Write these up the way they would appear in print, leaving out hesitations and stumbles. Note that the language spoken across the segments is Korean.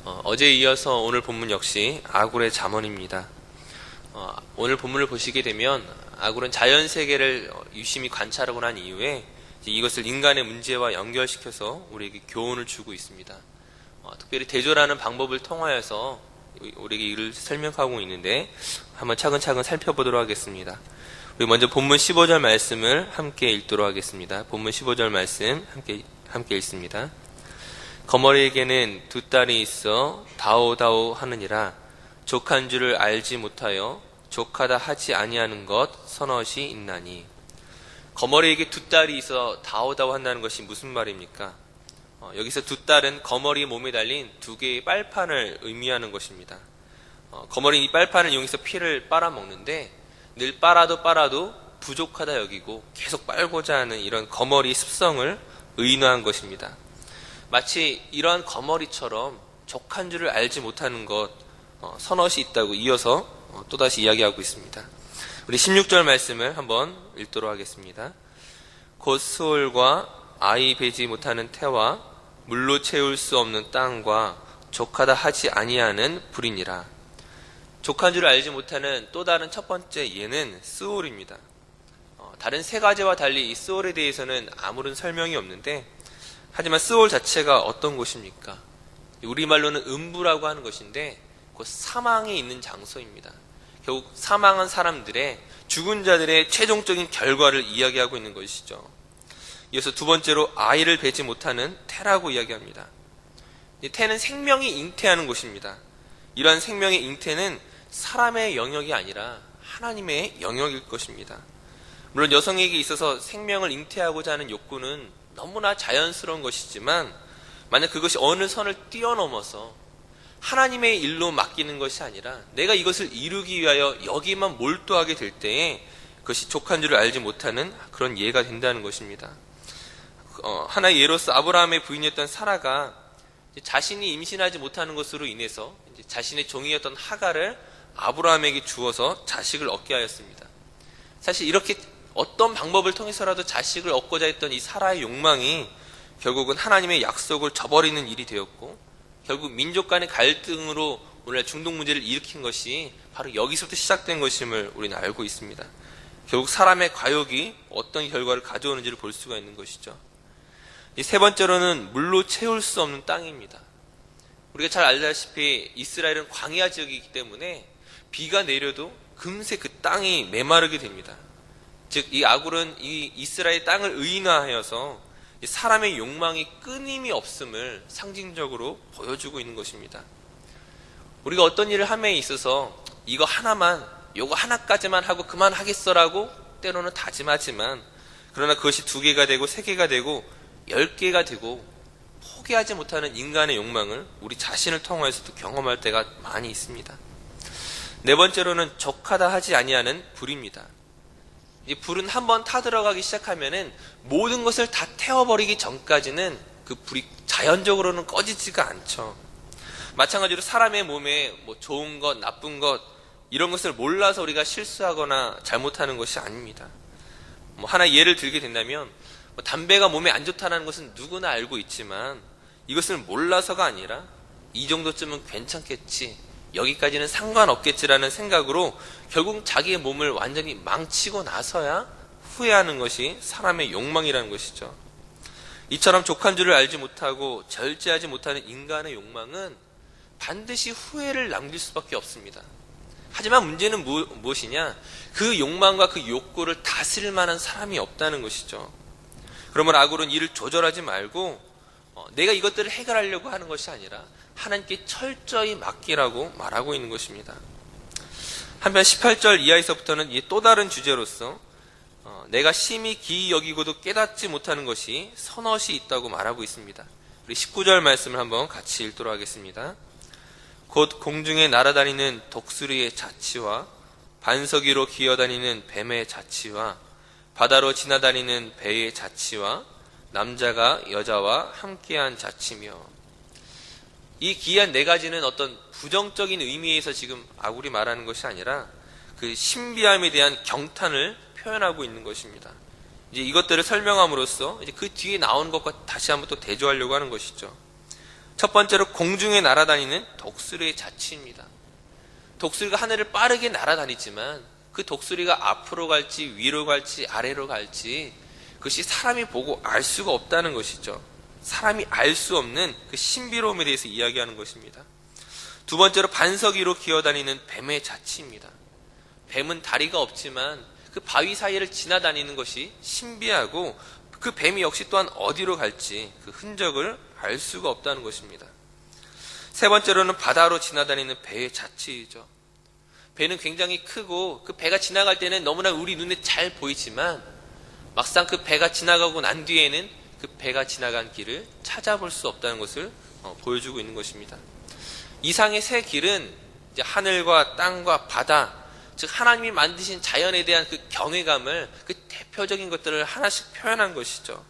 어제에 이어서 오늘 본문 역시 아굴의 잠언입니다. 오늘 본문을 보시게 되면 아굴은 자연세계를 유심히 관찰하고 난 이후에 이것을 인간의 문제와 연결시켜서 우리에게 교훈을 주고 있습니다. 특별히 대조라는 방법을 통하여서 우리에게 이를 설명하고 있는데 한번 차근차근 살펴보도록 하겠습니다. 우리 먼저 본문 15절 말씀을 함께 읽도록 하겠습니다. 본문 15절 말씀 함께 읽습니다. 거머리에게는 두 딸이 있어 다오다오 하느니라. 족한 줄을 알지 못하여 족하다 하지 아니하는 것 서넛이 있나니. 거머리에게 두 딸이 있어 다오다오 한다는 것이 무슨 말입니까? 여기서 두 딸은 거머리 몸에 달린 두 개의 빨판을 의미하는 것입니다. 거머리는 이 빨판을 이용해서 피를 빨아먹는데 늘 빨아도 부족하다 여기고 계속 빨고자 하는 이런 거머리 습성을 의노한 것입니다. 마치 이러한 거머리처럼 족한 줄을 알지 못하는 것 서넛이 있다고 이어서 또다시 이야기하고 있습니다. 우리 16절 말씀을 한번 읽도록 하겠습니다. 곧 스올과 아이 베지 못하는 태와 물로 채울 수 없는 땅과 족하다 하지 아니하는 불이니라. 족한 줄을 알지 못하는 또 다른 첫 번째 예는 스올입니다. 다른 세 가지와 달리 이 스올에 대해서는 아무런 설명이 없는데 하지만 스올 자체가 어떤 곳입니까? 우리말로는 음부라고 하는 것인데 곧 사망이 있는 장소입니다. 결국 사망한 사람들의 죽은 자들의 최종적인 결과를 이야기하고 있는 것이죠. 이어서 두 번째로 아이를 베지 못하는 태라고 이야기합니다. 태는 생명이 잉태하는 곳입니다. 이러한 생명의 잉태는 사람의 영역이 아니라 하나님의 영역일 것입니다. 물론 여성에게 있어서 생명을 잉태하고자 하는 욕구는 너무나 자연스러운 것이지만 만약 그것이 어느 선을 뛰어넘어서 하나님의 일로 맡기는 것이 아니라 내가 이것을 이루기 위하여 여기만 몰두하게 될 때에 그것이 족한 줄을 알지 못하는 그런 예가 된다는 것입니다. 하나의 예로서 아브라함의 부인이었던 사라가 자신이 임신하지 못하는 것으로 인해서 자신의 종이었던 하갈을 아브라함에게 주어서 자식을 얻게 하였습니다. 사실 이렇게 어떤 방법을 통해서라도 자식을 얻고자 했던 이 사라의 욕망이 결국은 하나님의 약속을 저버리는 일이 되었고 결국 민족 간의 갈등으로 오늘날 중동 문제를 일으킨 것이 바로 여기서부터 시작된 것임을 우리는 알고 있습니다. 결국 사람의 과욕이 어떤 결과를 가져오는지를 볼 수가 있는 것이죠. 이 세 번째로는 물로 채울 수 없는 땅입니다. 우리가 잘 알다시피 이스라엘은 광야 지역이기 때문에 비가 내려도 금세 그 땅이 메마르게 됩니다. 즉 이 아굴은 이 이스라엘 땅을 의인화하여서 사람의 욕망이 끊임이 없음을 상징적으로 보여주고 있는 것입니다. 우리가 어떤 일을 함에 있어서 이거 하나만 요거 하나까지만 하고 그만하겠어라고 때로는 다짐하지만 그러나 그것이 2개가 되고 3개가 되고 10개가 되고 포기하지 못하는 인간의 욕망을 우리 자신을 통해서도 경험할 때가 많이 있습니다. 네 번째로는 족하다 하지 아니하는 불입니다. 이 불은 한번 타들어가기 시작하면은 모든 것을 다 태워버리기 전까지는 그 불이 자연적으로는 꺼지지가 않죠. 마찬가지로 사람의 몸에 좋은 것, 나쁜 것 이런 것을 몰라서 우리가 실수하거나 잘못하는 것이 아닙니다. 하나 예를 들게 된다면 담배가 몸에 안 좋다는 것은 누구나 알고 있지만 이것을 몰라서가 아니라 이 정도쯤은 괜찮겠지, 여기까지는 상관없겠지라는 생각으로 결국 자기의 몸을 완전히 망치고 나서야 후회하는 것이 사람의 욕망이라는 것이죠. 이처럼 족한 줄을 알지 못하고 절제하지 못하는 인간의 욕망은 반드시 후회를 남길 수밖에 없습니다. 하지만 문제는 무엇이냐? 그 욕망과 그 욕구를 다스릴 만한 사람이 없다는 것이죠. 그러면 아굴은 이를 조절하지 말고 내가 이것들을 해결하려고 하는 것이 아니라 하나님께 철저히 맡기라고 말하고 있는 것입니다. 한편 18절 이하에서부터는 또 다른 주제로서 내가 심히 기이 여기고도 깨닫지 못하는 것이 서넛이 있다고 말하고 있습니다. 우리 19절 말씀을 한번 같이 읽도록 하겠습니다. 곧 공중에 날아다니는 독수리의 자치와 반석 위로 기어다니는 뱀의 자치와 바다로 지나다니는 배의 자치와 남자가 여자와 함께한 자치며, 이 기이한 4가지는 어떤 부정적인 의미에서 지금 아굴이 말하는 것이 아니라 그 신비함에 대한 경탄을 표현하고 있는 것입니다. 이제 이것들을 설명함으로써 이제 그 뒤에 나오는 것과 다시 한번 또 대조하려고 하는 것이죠. 첫 번째로 공중에 날아다니는 독수리의 자취입니다. 독수리가 하늘을 빠르게 날아다니지만 그 독수리가 앞으로 갈지 위로 갈지 아래로 갈지 그것이 사람이 보고 알 수가 없다는 것이죠. 사람이 알 수 없는 그 신비로움에 대해서 이야기하는 것입니다. 두 번째로 반석 위로 기어다니는 뱀의 자취입니다. 뱀은 다리가 없지만 그 바위 사이를 지나다니는 것이 신비하고 그 뱀이 역시 또한 어디로 갈지 그 흔적을 알 수가 없다는 것입니다. 세 번째로는 바다로 지나다니는 배의 자취이죠. 배는 굉장히 크고 그 배가 지나갈 때는 너무나 우리 눈에 잘 보이지만 막상 그 배가 지나가고 난 뒤에는 그 배가 지나간 길을 찾아볼 수 없다는 것을 보여주고 있는 것입니다. 이상의 세 길은 이제 하늘과 땅과 바다, 즉 하나님이 만드신 자연에 대한 그 경외감을 그 대표적인 것들을 하나씩 표현한 것이죠.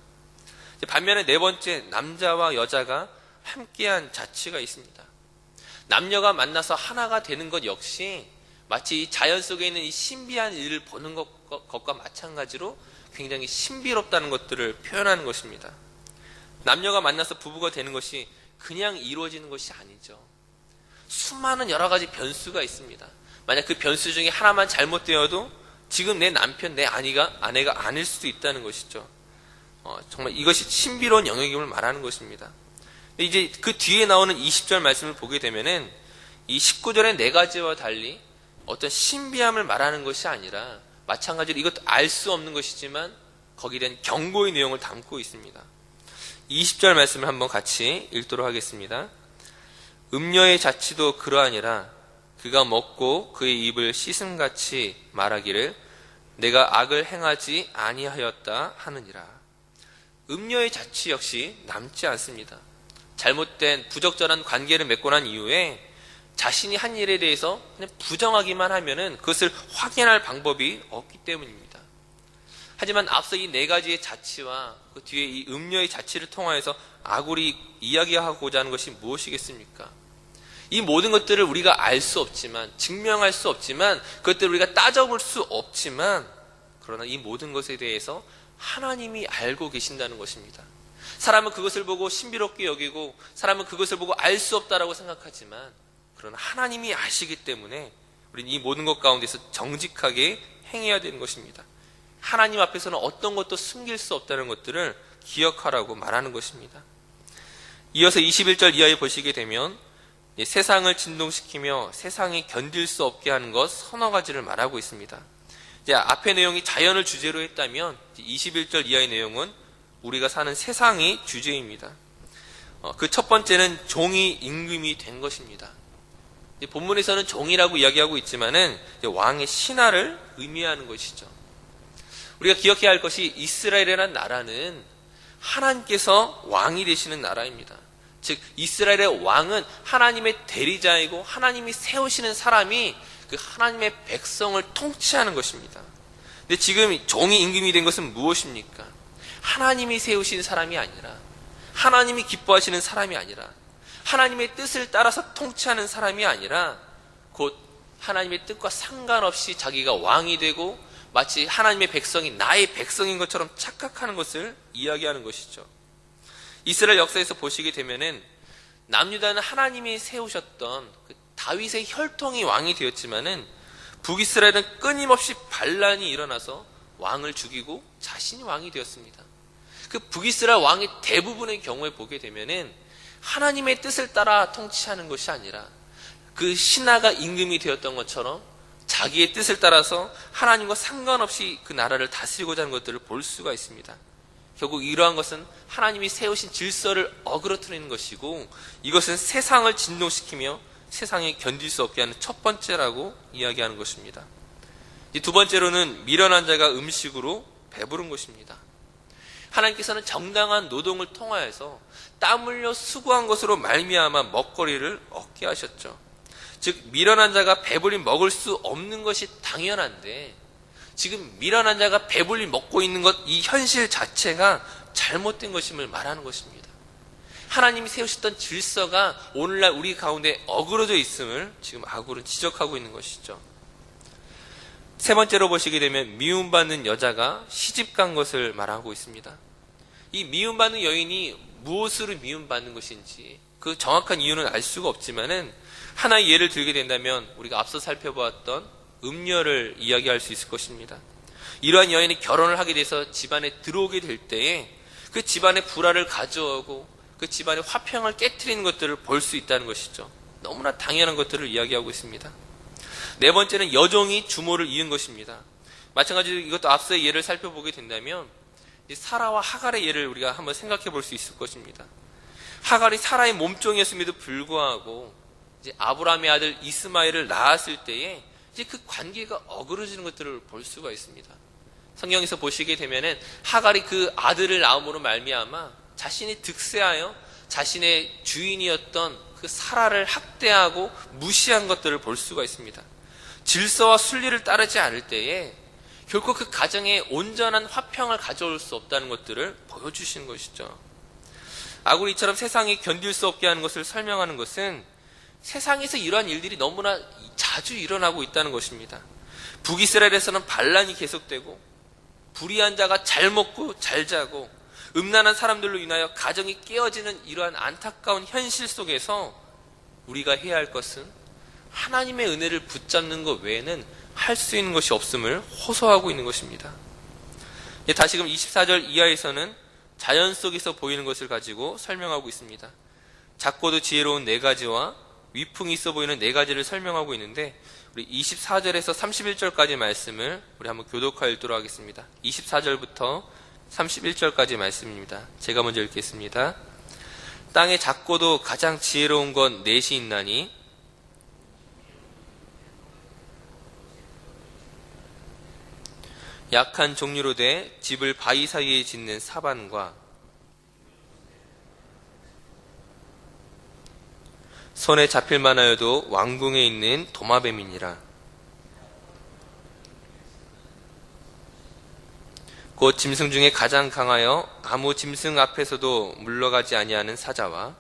반면에 네 번째, 남자와 여자가 함께한 자취가 있습니다. 남녀가 만나서 하나가 되는 것 역시 마치 자연 속에 있는 이 신비한 일을 보는 것과 마찬가지로 굉장히 신비롭다는 것들을 표현하는 것입니다. 남녀가 만나서 부부가 되는 것이 그냥 이루어지는 것이 아니죠. 수많은 여러 가지 변수가 있습니다. 만약 그 변수 중에 하나만 잘못되어도 지금 내 남편, 내 아내가 아닐 수도 있다는 것이죠. 정말 이것이 신비로운 영역임을 말하는 것입니다. 이제 그 뒤에 나오는 20절 말씀을 보게 되면은 이 19절의 네 가지와 달리 어떤 신비함을 말하는 것이 아니라 마찬가지로 이것도 알 수 없는 것이지만 거기에 대한 경고의 내용을 담고 있습니다. 20절 말씀을 한번 같이 읽도록 하겠습니다. 음녀의 자취도 그러하니라. 그가 먹고 그의 입을 씻음같이 말하기를 내가 악을 행하지 아니하였다 하느니라. 음녀의 자취 역시 남지 않습니다. 잘못된 부적절한 관계를 맺고 난 이후에 자신이 한 일에 대해서 그냥 부정하기만 하면은 그것을 확인할 방법이 없기 때문입니다. 하지만 앞서 이 네 가지의 자취와 그 뒤에 이 음녀의 자취를 통하여서 아굴이 이야기하고자 하는 것이 무엇이겠습니까? 이 모든 것들을 우리가 알 수 없지만, 증명할 수 없지만, 그것들을 우리가 따져볼 수 없지만, 그러나 이 모든 것에 대해서 하나님이 알고 계신다는 것입니다. 사람은 그것을 보고 신비롭게 여기고, 사람은 그것을 보고 알 수 없다라고 생각하지만, 그러나 하나님이 아시기 때문에 우리는 이 모든 것 가운데서 정직하게 행해야 되는 것입니다. 하나님 앞에서는 어떤 것도 숨길 수 없다는 것들을 기억하라고 말하는 것입니다. 이어서 21절 이하에 보시게 되면 세상을 진동시키며 세상이 견딜 수 없게 하는 것 서너 가지를 말하고 있습니다. 이제 앞의 내용이 자연을 주제로 했다면 21절 이하의 내용은 우리가 사는 세상이 주제입니다. 그 첫 번째는 종이 임금이 된 것입니다. 본문에서는 종이라고 이야기하고 있지만은 왕의 신하를 의미하는 것이죠. 우리가 기억해야 할 것이 이스라엘이라는 나라는 하나님께서 왕이 되시는 나라입니다. 즉 이스라엘의 왕은 하나님의 대리자이고 하나님이 세우시는 사람이 그 하나님의 백성을 통치하는 것입니다. 근데 지금 종이 임금이 된 것은 무엇입니까? 하나님이 세우신 사람이 아니라, 하나님이 기뻐하시는 사람이 아니라, 하나님의 뜻을 따라서 통치하는 사람이 아니라 곧 하나님의 뜻과 상관없이 자기가 왕이 되고 마치 하나님의 백성이 나의 백성인 것처럼 착각하는 것을 이야기하는 것이죠. 이스라엘 역사에서 보시게 되면은 남유다는 하나님이 세우셨던 그 다윗의 혈통이 왕이 되었지만은 북이스라엘은 끊임없이 반란이 일어나서 왕을 죽이고 자신이 왕이 되었습니다. 그 북이스라엘 왕의 대부분의 경우에 보게 되면은 하나님의 뜻을 따라 통치하는 것이 아니라 그 신하가 임금이 되었던 것처럼 자기의 뜻을 따라서 하나님과 상관없이 그 나라를 다스리고자 하는 것들을 볼 수가 있습니다. 결국 이러한 것은 하나님이 세우신 질서를 어그러뜨리는 것이고 이것은 세상을 진동시키며 세상에 견딜 수 없게 하는 첫 번째라고 이야기하는 것입니다. 이 두 번째로는 미련한 자가 음식으로 배부른 것입니다. 하나님께서는 정당한 노동을 통하여서 땀 흘려 수고한 것으로 말미암아 먹거리를 얻게 하셨죠. 즉 미련한 자가 배불리 먹을 수 없는 것이 당연한데 지금 미련한 자가 배불리 먹고 있는 것, 이 현실 자체가 잘못된 것임을 말하는 것입니다. 하나님이 세우셨던 질서가 오늘날 우리 가운데 어그러져 있음을 지금 아굴은 지적하고 있는 것이죠. 세 번째로 보시게 되면 미움받는 여자가 시집간 것을 말하고 있습니다. 이 미움받는 여인이 무엇으로 미움받는 것인지, 그 정확한 이유는 알 수가 없지만은 하나의 예를 들게 된다면 우리가 앞서 살펴보았던 음녀를 이야기할 수 있을 것입니다. 이러한 여인이 결혼을 하게 돼서 집안에 들어오게 될 때에 그 집안의 불화를 가져오고 그 집안의 화평을 깨트리는 것들을 볼 수 있다는 것이죠. 너무나 당연한 것들을 이야기하고 있습니다. 네 번째는 여종이 주모를 이은 것입니다. 마찬가지로 이것도 앞서의 예를 살펴보게 된다면 사라와 하갈의 예를 우리가 한번 생각해 볼 수 있을 것입니다. 하갈이 사라의 몸종이었음에도 불구하고 이제 아브라함의 아들 이스마엘을 낳았을 때에 이제 그 관계가 어그러지는 것들을 볼 수가 있습니다. 성경에서 보시게 되면은 하갈이 그 아들을 낳음으로 말미암아 자신이 득세하여 자신의 주인이었던 그 사라를 학대하고 무시한 것들을 볼 수가 있습니다. 질서와 순리를 따르지 않을 때에 결코 그 가정에 온전한 화평을 가져올 수 없다는 것들을 보여주시는 것이죠. 아굴이 이처럼 세상이 견딜 수 없게 하는 것을 설명하는 것은 세상에서 이러한 일들이 너무나 자주 일어나고 있다는 것입니다. 북이스라엘에서는 반란이 계속되고 불의한 자가 잘 먹고 잘 자고 음란한 사람들로 인하여 가정이 깨어지는 이러한 안타까운 현실 속에서 우리가 해야 할 것은 하나님의 은혜를 붙잡는 것 외에는 할 수 있는 것이 없음을 호소하고 있는 것입니다. 다시금 24절 이하에서는 자연 속에서 보이는 것을 가지고 설명하고 있습니다. 작고도 지혜로운 네 가지와 위풍이 있어 보이는 네 가지를 설명하고 있는데 우리 24절에서 31절까지 말씀을 우리 한번 교독하여 읽도록 하겠습니다. 24절부터 31절까지 말씀입니다. 제가 먼저 읽겠습니다. 땅에 작고도 가장 지혜로운 건 넷이 있나니 약한 종류로 돼 집을 바위 사이에 짓는 사반과 손에 잡힐 만하여도 왕궁에 있는 도마뱀이니라. 곧 짐승 중에 가장 강하여 아무 짐승 앞에서도 물러가지 아니하는 사자와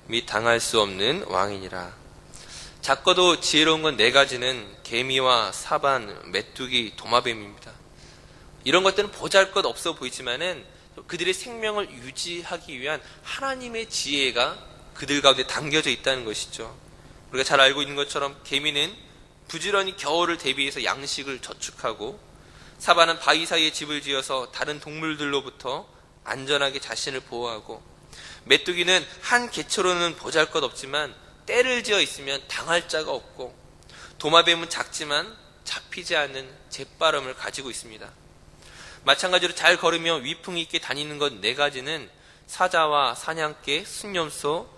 및 당할 수 없는 왕이니라. 작고도 지혜로운 건 네 가지는 개미와 사반, 메뚜기, 도마뱀입니다. 이런 것들은 보잘것 없어 보이지만은 그들의 생명을 유지하기 위한 하나님의 지혜가 그들 가운데 담겨져 있다는 것이죠. 우리가 잘 알고 있는 것처럼 개미는 부지런히 겨울을 대비해서 양식을 저축하고 사반은 바위 사이에 집을 지어서 다른 동물들로부터 안전하게 자신을 보호하고 메뚜기는 한 개체로는 보잘것없지만 떼를 지어 있으면 당할 자가 없고 도마뱀은 작지만 잡히지 않는 재빠름을 가지고 있습니다. 마찬가지로 잘 걸으며 위풍이 있게 다니는 것 네 가지는 사자와 사냥개, 순념소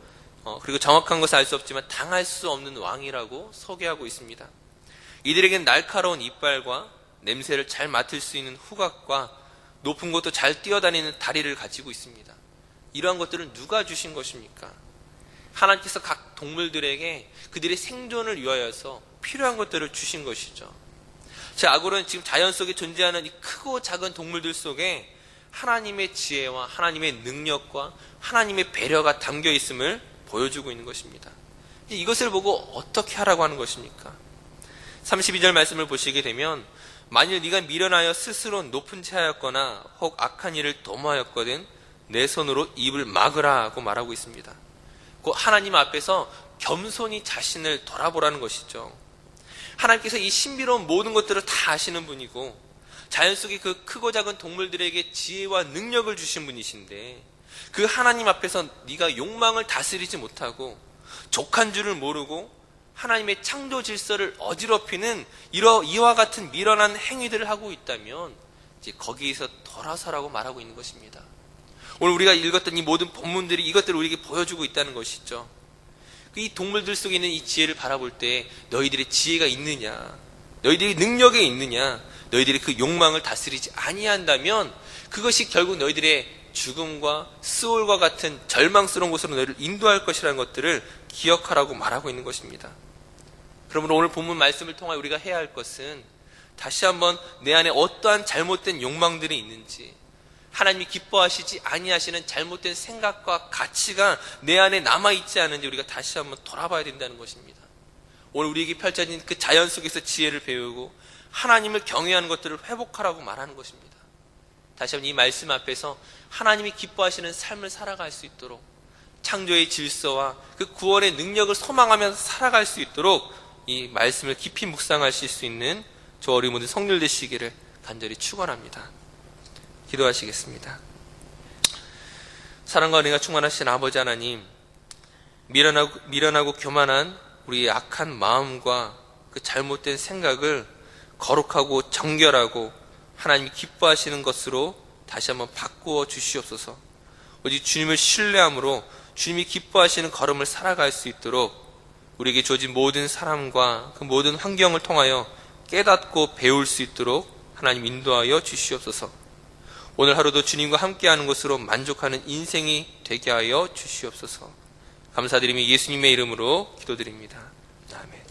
그리고 정확한 것을 알 수 없지만 당할 수 없는 왕이라고 소개하고 있습니다. 이들에게는 날카로운 이빨과 냄새를 잘 맡을 수 있는 후각과 높은 곳도 잘 뛰어다니는 다리를 가지고 있습니다. 이러한 것들은 누가 주신 것입니까? 하나님께서 각 동물들에게 그들의 생존을 위하여서 필요한 것들을 주신 것이죠. 제 아굴은 지금 자연 속에 존재하는 이 크고 작은 동물들 속에 하나님의 지혜와 하나님의 능력과 하나님의 배려가 담겨 있음을 보여주고 있는 것입니다. 이것을 보고 어떻게 하라고 하는 것입니까? 32절 말씀을 보시게 되면 만일 네가 미련하여 스스로 높은 채 하였거나 혹 악한 일을 도모하였거든 내 손으로 입을 막으라 하고 말하고 있습니다. 곧 하나님 앞에서 겸손히 자신을 돌아보라는 것이죠. 하나님께서 이 신비로운 모든 것들을 다 아시는 분이고 자연 속의 그 크고 작은 동물들에게 지혜와 능력을 주신 분이신데 그 하나님 앞에서 네가 욕망을 다스리지 못하고 족한 줄을 모르고 하나님의 창조 질서를 어지럽히는 이와 같은 미련한 행위들을 하고 있다면 이제 거기에서 돌아서라고 말하고 있는 것입니다. 오늘 우리가 읽었던 이 모든 본문들이 이것들을 우리에게 보여주고 있다는 것이죠. 이 동물들 속에 있는 이 지혜를 바라볼 때 너희들의 지혜가 있느냐, 너희들의 능력이 있느냐, 너희들이 그 욕망을 다스리지 아니한다면 그것이 결국 너희들의 죽음과 스올과 같은 절망스러운 곳으로 너희를 인도할 것이라는 것들을 기억하라고 말하고 있는 것입니다. 그러므로 오늘 본문 말씀을 통하여 우리가 해야 할 것은 다시 한번 내 안에 어떠한 잘못된 욕망들이 있는지, 하나님이 기뻐하시지 아니하시는 잘못된 생각과 가치가 내 안에 남아있지 않은지 우리가 다시 한번 돌아봐야 된다는 것입니다. 오늘 우리에게 펼쳐진 그 자연 속에서 지혜를 배우고 하나님을 경외하는 것들을 회복하라고 말하는 것입니다. 다시 한번 이 말씀 앞에서 하나님이 기뻐하시는 삶을 살아갈 수 있도록, 창조의 질서와 그 구원의 능력을 소망하면서 살아갈 수 있도록 이 말씀을 깊이 묵상하실 수 있는 저 어린 모든 성들 되시기를 간절히 축원합니다. 기도하시겠습니다. 사랑과 은혜가 충만하신 아버지 하나님, 미련하고 교만한 우리의 악한 마음과 그 잘못된 생각을 거룩하고 정결하고 하나님이 기뻐하시는 것으로 다시 한번 바꾸어 주시옵소서. 오직 주님을 신뢰함으로 주님이 기뻐하시는 걸음을 살아갈 수 있도록 우리에게 주어진 모든 사람과 그 모든 환경을 통하여 깨닫고 배울 수 있도록 하나님 인도하여 주시옵소서. 오늘 하루도 주님과 함께하는 것으로 만족하는 인생이 되게 하여 주시옵소서. 감사드리며 예수님의 이름으로 기도드립니다. 아멘.